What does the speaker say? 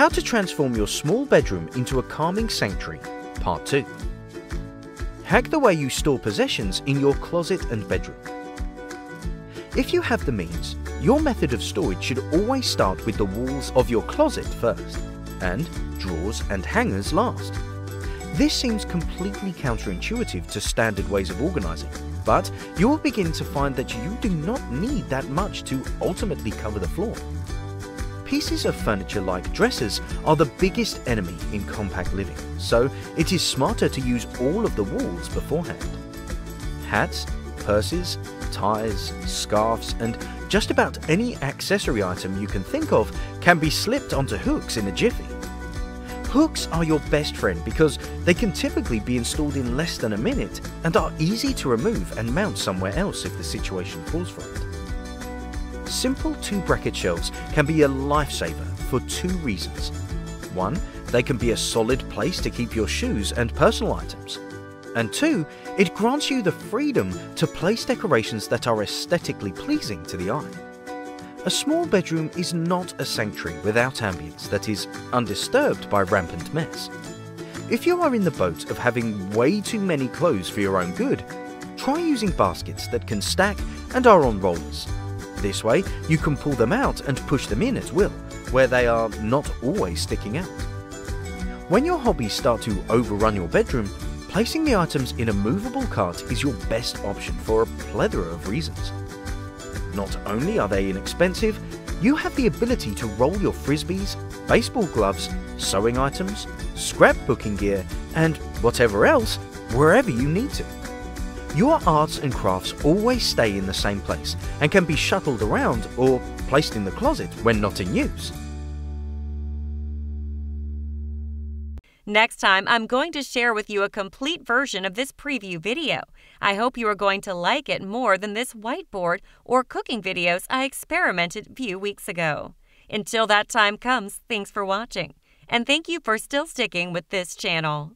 How to transform your small bedroom into a calming sanctuary, Part 2. Hack the way you store possessions in your closet and bedroom. If you have the means, your method of storage should always start with the walls of your closet first, and drawers and hangers last. This seems completely counterintuitive to standard ways of organizing, but you will begin to find that you do not need that much to ultimately cover the floor. Pieces of furniture like dressers are the biggest enemy in compact living, so it is smarter to use all of the walls beforehand. Hats, purses, ties, scarves, and just about any accessory item you can think of can be slipped onto hooks in a jiffy. Hooks are your best friend because they can typically be installed in less than a minute and are easy to remove and mount somewhere else if the situation calls for it. Simple 2-bracket shelves can be a lifesaver for 2 reasons. 1, they can be a solid place to keep your shoes and personal items. And 2, it grants you the freedom to place decorations that are aesthetically pleasing to the eye. A small bedroom is not a sanctuary without ambience that is undisturbed by rampant mess. If you are in the boat of having way too many clothes for your own good, try using baskets that can stack and are on rollers. This way, you can pull them out and push them in at will, where they are not always sticking out. When your hobbies start to overrun your bedroom, placing the items in a movable cart is your best option for a plethora of reasons. Not only are they inexpensive, you have the ability to roll your frisbees, baseball gloves, sewing items, scrapbooking gear, and whatever else, wherever you need to. Your arts and crafts always stay in the same place and can be shuttled around or placed in the closet when not in use. Next time, I'm going to share with you a complete version of this preview video. I hope you are going to like it more than this whiteboard or cooking videos I experimented a few weeks ago. Until that time comes, thanks for watching. And thank you for still sticking with this channel.